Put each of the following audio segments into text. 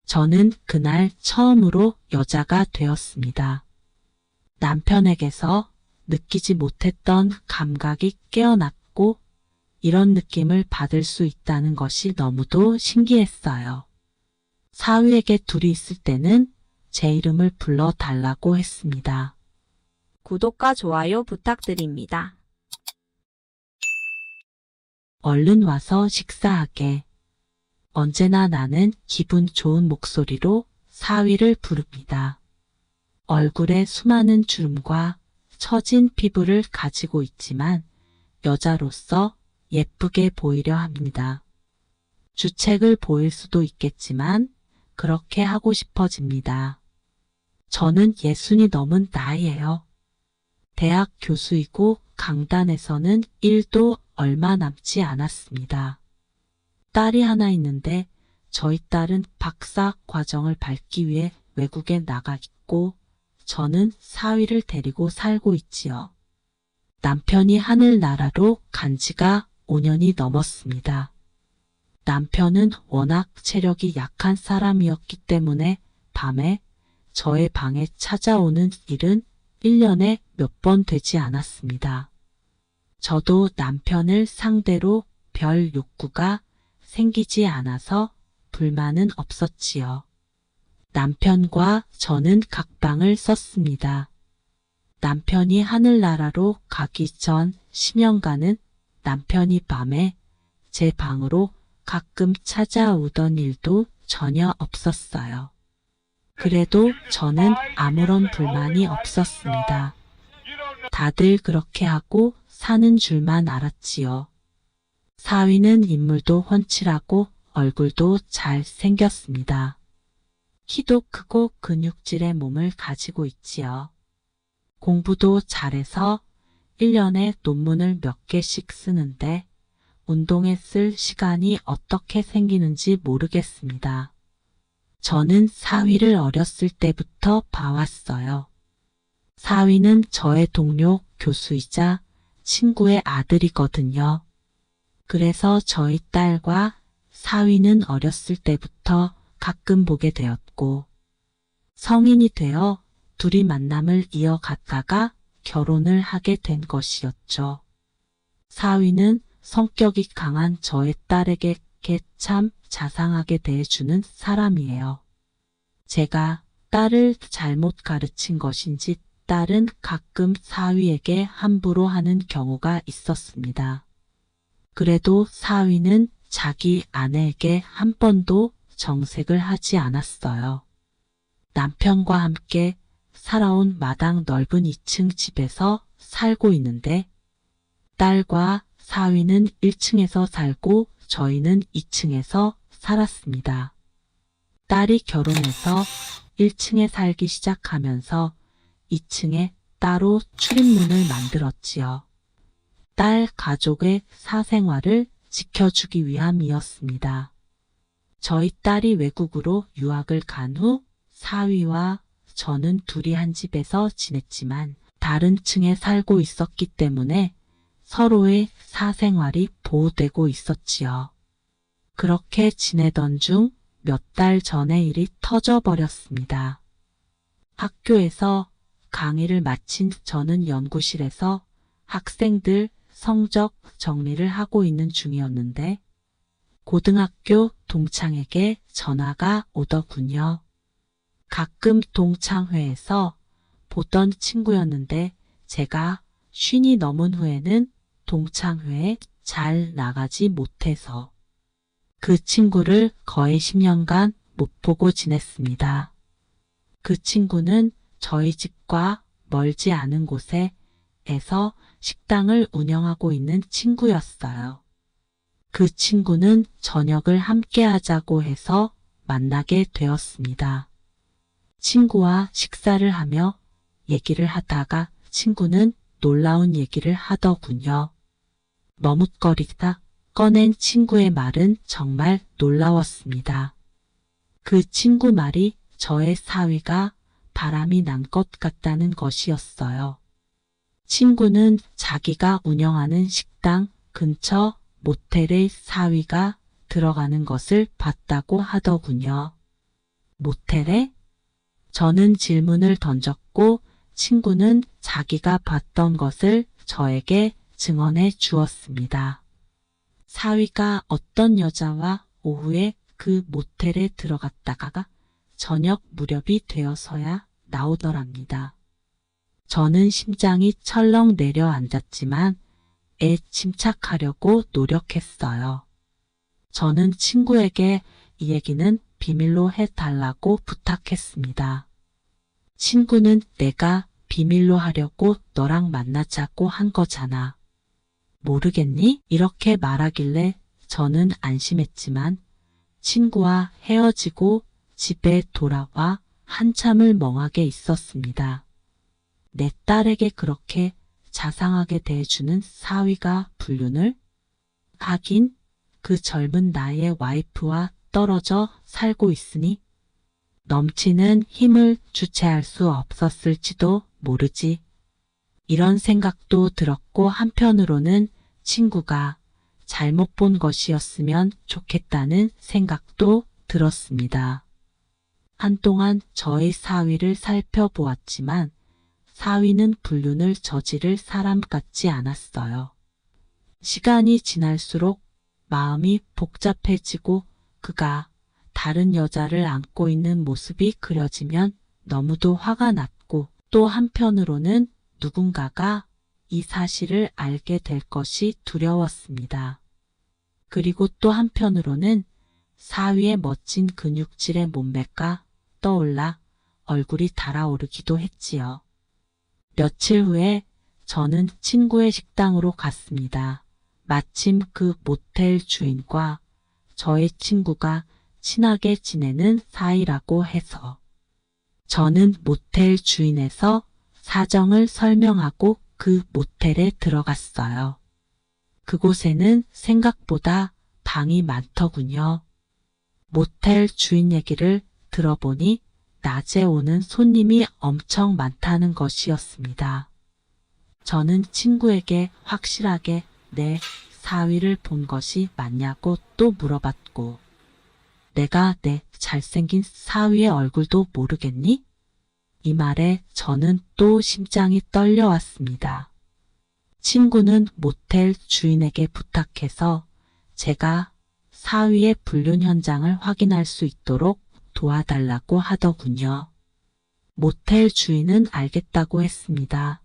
저는 그날 처음으로 여자가 되었습니다. 남편에게서 느끼지 못했던 감각이 깨어났고 이런 느낌을 받을 수 있다는 것이 너무도 신기했어요. 사위에게 둘이 있을 때는 제 이름을 불러달라고 했습니다. 구독과 좋아요 부탁드립니다. 얼른 와서 식사하게. 언제나 나는 기분 좋은 목소리로 사위를 부릅니다. 얼굴에 수많은 주름과 처진 피부를 가지고 있지만 여자로서 예쁘게 보이려 합니다. 주책을 보일 수도 있겠지만 그렇게 하고 싶어집니다. 저는 60이 넘은 나이예요. 대학 교수이고 강단에서는 일도 얼마 남지 않았습니다. 딸이 하나 있는데 저희 딸은 박사 과정을 밟기 위해 외국에 나가 있고 저는 사위를 데리고 살고 있지요. 남편이 하늘나라로 간 지가 5년이 넘었습니다. 남편은 워낙 체력이 약한 사람이었기 때문에 밤에 저의 방에 찾아오는 일은 1년에 몇 번 되지 않았습니다. 저도 남편을 상대로 별 욕구가 생기지 않아서 불만은 없었지요. 남편과 저는 각방을 썼습니다. 남편이 하늘나라로 가기 전 10년간은 남편이 밤에 제 방으로 가끔 찾아오던 일도 전혀 없었어요. 그래도 저는 아무런 불만이 없었습니다. 다들 그렇게 하고 사는 줄만 알았지요. 사위는 인물도 훤칠하고 얼굴도 잘 생겼습니다. 키도 크고 근육질의 몸을 가지고 있지요. 공부도 잘해서 1년에 논문을 몇 개씩 쓰는데 운동에 쓸 시간이 어떻게 생기는지 모르겠습니다. 저는 사위를 어렸을 때부터 봐왔어요. 사위는 저의 동료 교수이자 친구의 아들이거든요. 그래서 저희 딸과 사위는 어렸을 때부터 가끔 보게 되었고 성인이 되어 둘이 만남을 이어갔다가 결혼을 하게 된 것이었죠. 사위는 성격이 강한 저의 딸에게 참 자상하게 대해주는 사람이에요. 제가 딸을 잘못 가르친 것인지 딸은 가끔 사위에게 함부로 하는 경우가 있었습니다. 그래도 사위는 자기 아내에게 한 번도 정색을 하지 않았어요. 남편과 함께 살아온 마당 넓은 2층 집에서 살고 있는데 딸과 사위는 1층에서 살고 저희는 2층에서 살았습니다. 딸이 결혼해서 1층에 살기 시작하면서 2층에 따로 출입문을 만들었지요. 딸 가족의 사생활을 지켜주기 위함이었습니다. 저희 딸이 외국으로 유학을 간 후 사위와 저는 둘이 한 집에서 지냈지만 다른 층에 살고 있었기 때문에 서로의 사생활이 보호되고 있었지요. 그렇게 지내던 중 몇 달 전에 일이 터져버렸습니다. 학교에서 강의를 마친 저는 연구실에서 학생들 성적 정리를 하고 있는 중이었는데 고등학교 동창에게 전화가 오더군요. 가끔 동창회에서 보던 친구였는데 제가 50이 넘은 후에는 동창회에 잘 나가지 못해서 그 친구를 거의 10년간 못 보고 지냈습니다. 그 친구는 저희 집과 멀지 않은 곳에서 식당을 운영하고 있는 친구였어요. 그 친구는 저녁을 함께 하자고 해서 만나게 되었습니다. 친구와 식사를 하며 얘기를 하다가 친구는 놀라운 얘기를 하더군요. 머뭇거리다 꺼낸 친구의 말은 정말 놀라웠습니다. 그 친구 말이 저의 사위가 바람이 난 것 같다는 것이었어요. 친구는 자기가 운영하는 식당 근처 모텔의 사위가 들어가는 것을 봤다고 하더군요. 모텔에? 저는 질문을 던졌고 친구는 자기가 봤던 것을 저에게 증언해 주었습니다. 사위가 어떤 여자와 오후에 그 모텔에 들어갔다가 저녁 무렵이 되어서야 나오더랍니다. 저는 심장이 철렁 내려앉았지만 침착하려고 노력했어요. 저는 친구에게 이 얘기는 비밀로 해달라고 부탁했습니다. 친구는 내가 비밀로 하려고 너랑 만나자고 한 거잖아. 모르겠니? 이렇게 말하길래 저는 안심했지만 친구와 헤어지고 집에 돌아와 한참을 멍하게 있었습니다. 내 딸에게 그렇게 자상하게 대해주는 사위가 불륜을? 하긴 그 젊은 나이의 와이프와 떨어져 살고 있으니 넘치는 힘을 주체할 수 없었을지도 모르지. 이런 생각도 들었고 한편으로는 친구가 잘못 본 것이었으면 좋겠다는 생각도 들었습니다. 한동안 저의 사위를 살펴보았지만 사위는 불륜을 저지를 사람 같지 않았어요. 시간이 지날수록 마음이 복잡해지고 그가 다른 여자를 안고 있는 모습이 그려지면 너무도 화가 났고 또 한편으로는 누군가가 이 사실을 알게 될 것이 두려웠습니다. 그리고 또 한편으로는 사위의 멋진 근육질의 몸매가 떠올라 얼굴이 달아오르기도 했지요. 며칠 후에 저는 친구의 식당으로 갔습니다. 마침 그 모텔 주인과 저의 친구가 친하게 지내는 사이라고 해서 저는 모텔 주인에서 사정을 설명하고 그 모텔에 들어갔어요. 그곳에는 생각보다 방이 많더군요. 모텔 주인 얘기를 들어보니 낮에 오는 손님이 엄청 많다는 것이었습니다. 저는 친구에게 확실하게 내 사위를 본 것이 맞냐고 또 물어봤고 내가 내 잘생긴 사위의 얼굴도 모르겠니? 이 말에 저는 또 심장이 떨려왔습니다. 친구는 모텔 주인에게 부탁해서 제가 사위의 불륜 현장을 확인할 수 있도록 도와달라고 하더군요. 모텔 주인은 알겠다고 했습니다.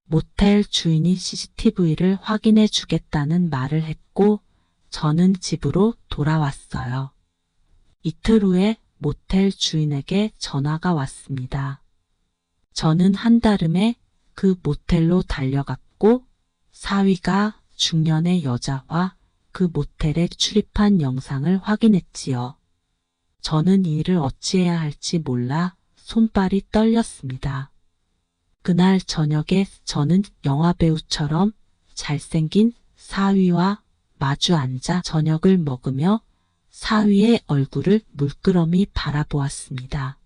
모텔 주인이 CCTV를 확인해 주겠다는 말을 했고 저는 집으로 돌아왔어요. 이틀 후에 모텔 주인에게 전화가 왔습니다. 저는 한달음에 그 모텔로 달려갔고 사위가 중년의 여자와 그 모텔에 출입한 영상을 확인했지요. 저는 이 일을 어찌해야 할지 몰라 손발이 떨렸습니다. 그날 저녁에 저는 영화배우처럼 잘생긴 사위와 마주 앉아 저녁을 먹으며 사위의 얼굴을 물끄러미 바라보았습니다.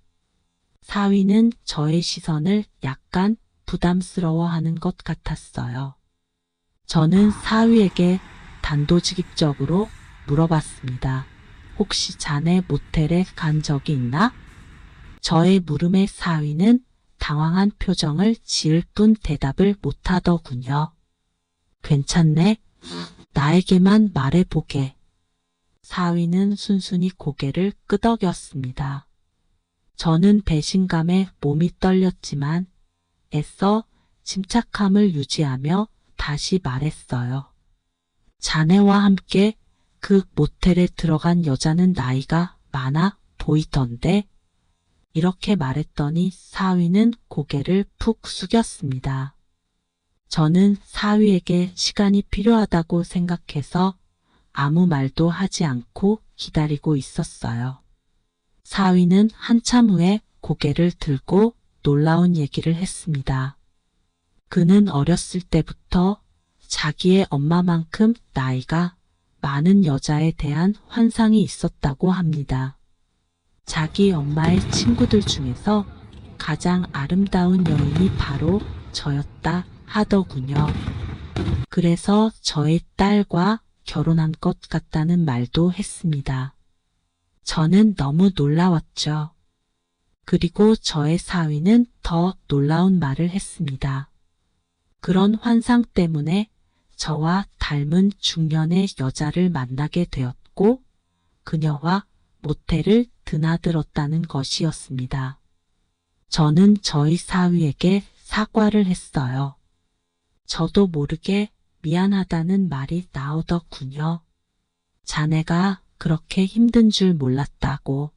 사위는 저의 시선을 약간 부담스러워하는 것 같았어요. 저는 사위에게 단도직입적으로 물어봤습니다. 혹시 자네 모텔에 간 적이 있나? 저의 물음에 사위는 당황한 표정을 지을 뿐 대답을 못하더군요. 괜찮네. 나에게만 말해보게. 사위는 순순히 고개를 끄덕였습니다. 저는 배신감에 몸이 떨렸지만 애써 침착함을 유지하며 다시 말했어요. 자네와 함께 그 모텔에 들어간 여자는 나이가 많아 보이던데? 이렇게 말했더니 사위는 고개를 푹 숙였습니다. 저는 사위에게 시간이 필요하다고 생각해서 아무 말도 하지 않고 기다리고 있었어요. 사위는 한참 후에 고개를 들고 놀라운 얘기를 했습니다. 그는 어렸을 때부터 자기의 엄마만큼 나이가 많은 여자에 대한 환상이 있었다고 합니다. 자기 엄마의 친구들 중에서 가장 아름다운 여인이 바로 저였다 하더군요. 그래서 저의 딸과 결혼한 것 같다는 말도 했습니다. 저는 너무 놀라웠죠. 그리고 저의 사위는 더 놀라운 말을 했습니다. 그런 환상 때문에 저와 닮은 중년의 여자를 만나게 되었고 그녀와 모텔을 드나들었다는 것이었습니다. 저는 저희 사위에게 사과를 했어요. 저도 모르게 미안하다는 말이 나오더군요. 자네가 그렇게 힘든 줄 몰랐다고.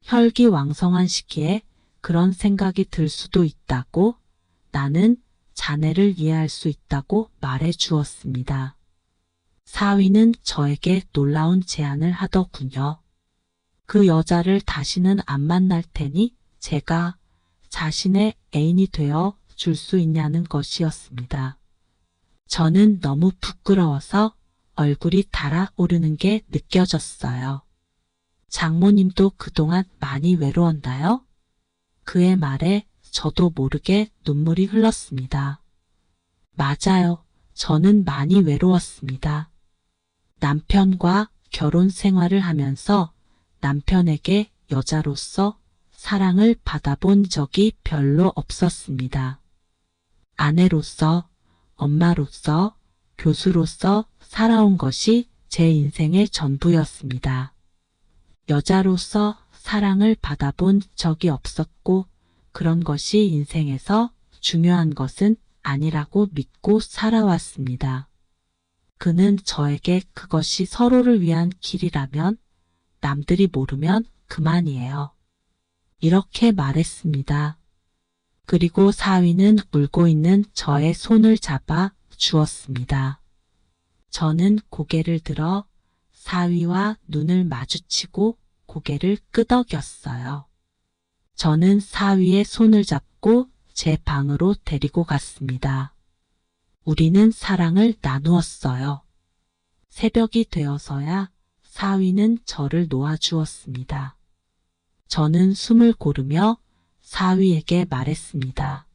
혈기왕성한 시기에 그런 생각이 들 수도 있다고 나는 자네를 이해할 수 있다고 말해 주었습니다. 사위는 저에게 놀라운 제안을 하더군요. 그 여자를 다시는 안 만날 테니 제가 자신의 애인이 되어 줄 수 있냐는 것이었습니다. 저는 너무 부끄러워서 얼굴이 달아오르는 게 느껴졌어요. 장모님도 그동안 많이 외로웠나요? 그의 말에 저도 모르게 눈물이 흘렀습니다. 맞아요. 저는 많이 외로웠습니다. 남편과 결혼 생활을 하면서 남편에게 여자로서 사랑을 받아본 적이 별로 없었습니다. 아내로서, 엄마로서, 교수로서 살아온 것이 제 인생의 전부였습니다. 여자로서 사랑을 받아본 적이 없었고 그런 것이 인생에서 중요한 것은 아니라고 믿고 살아왔습니다. 그는 저에게 그것이 서로를 위한 길이라면 남들이 모르면 그만이에요. 이렇게 말했습니다. 그리고 사위는 울고 있는 저의 손을 잡아 주었습니다. 저는 고개를 들어 사위와 눈을 마주치고 고개를 끄덕였어요. 저는 사위의 손을 잡고 제 방으로 데리고 갔습니다. 우리는 사랑을 나누었어요. 새벽이 되어서야 사위는 저를 놓아주었습니다. 저는 숨을 고르며 사위에게 말했습니다.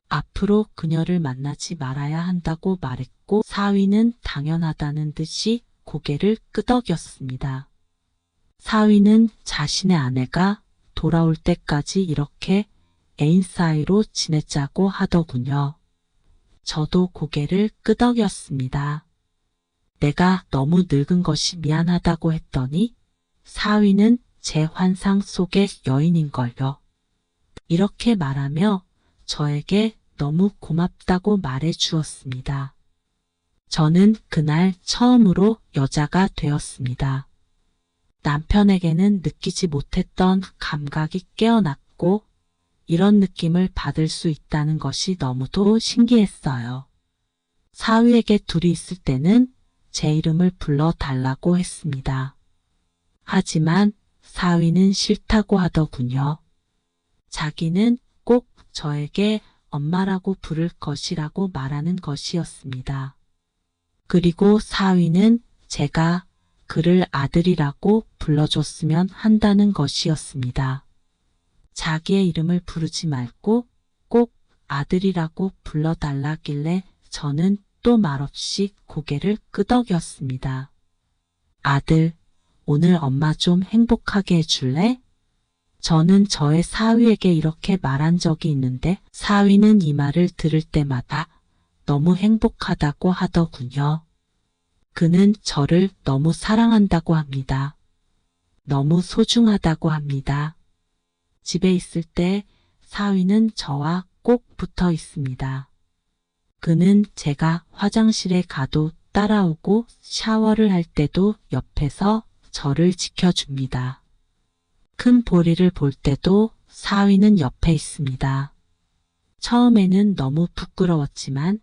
앞으로 그녀를 만나지 말아야 한다고 말했고 사위는 당연하다는 듯이 고개를 끄덕였습니다. 사위는 자신의 아내가 돌아올 때까지 이렇게 애인 사이로 지내자고 하더군요. 저도 고개를 끄덕였습니다. 내가 너무 늙은 것이 미안하다고 했더니 사위는 제 환상 속의 여인인걸요. 이렇게 말하며 저에게 너무 고맙다고 말해 주었습니다. 저는 그날 처음으로 여자가 되었습니다. 남편에게는 느끼지 못했던 감각이 깨어났고 이런 느낌을 받을 수 있다는 것이 너무도 신기했어요. 사위에게 둘이 있을 때는 제 이름을 불러달라고 했습니다. 하지만 사위는 싫다고 하더군요. 자기는 꼭 저에게 엄마라고 부를 것이라고 말하는 것이었습니다. 그리고 사위는 제가 그를 아들이라고 불러줬으면 한다는 것이었습니다. 자기의 이름을 부르지 말고 꼭 아들이라고 불러달라길래 저는 또 말없이 고개를 끄덕였습니다. 아들, 오늘 엄마 좀 행복하게 해줄래? 저는 저의 사위에게 이렇게 말한 적이 있는데 사위는 이 말을 들을 때마다 너무 행복하다고 하더군요. 그는 저를 너무 사랑한다고 합니다. 너무 소중하다고 합니다. 집에 있을 때 사위는 저와 꼭 붙어 있습니다. 그는 제가 화장실에 가도 따라오고 샤워를 할 때도 옆에서 저를 지켜줍니다. 큰 볼일을 볼 때도 사위는 옆에 있습니다. 처음에는 너무 부끄러웠지만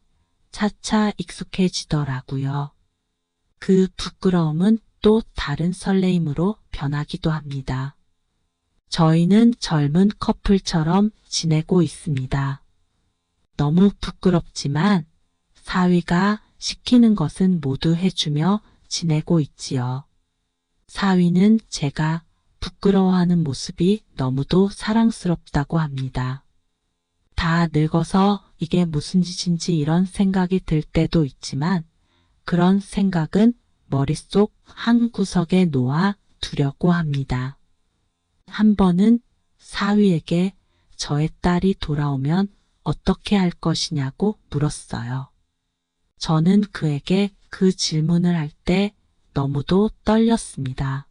차차 익숙해지더라고요. 그 부끄러움은 또 다른 설레임으로 변하기도 합니다. 저희는 젊은 커플처럼 지내고 있습니다. 너무 부끄럽지만 사위가 시키는 것은 모두 해주며 지내고 있지요. 사위는 제가 부끄러워하는 모습이 너무도 사랑스럽다고 합니다. 다 늙어서 이게 무슨 짓인지 이런 생각이 들 때도 있지만 그런 생각은 머릿속 한 구석에 놓아 두려고 합니다. 한 번은 사위에게 저의 딸이 돌아오면 어떻게 할 것이냐고 물었어요. 저는 그에게 그 질문을 할 때 너무도 떨렸습니다.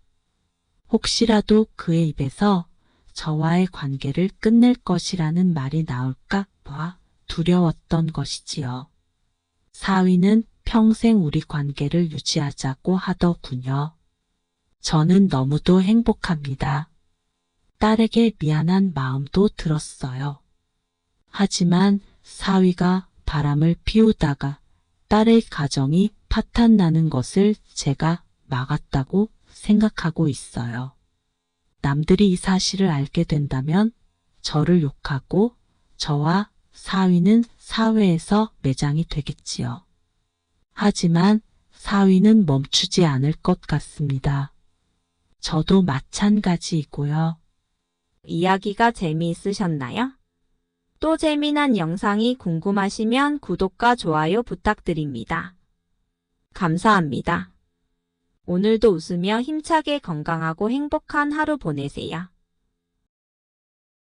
혹시라도 그의 입에서 저와의 관계를 끝낼 것이라는 말이 나올까 봐 두려웠던 것이지요. 사위는 평생 우리 관계를 유지하자고 하더군요. 저는 너무도 행복합니다. 딸에게 미안한 마음도 들었어요. 하지만 사위가 바람을 피우다가 딸의 가정이 파탄나는 것을 제가 막았다고 생각하고 있어요. 남들이 이 사실을 알게 된다면 저를 욕하고 저와 사위는 사회에서 매장이 되겠지요. 하지만 사위는 멈추지 않을 것 같습니다. 저도 마찬가지이고요. 이야기가 재미있으셨나요? 또 재미난 영상이 궁금하시면 구독과 좋아요 부탁드립니다. 감사합니다. 오늘도 웃으며 힘차게 건강하고 행복한 하루 보내세요.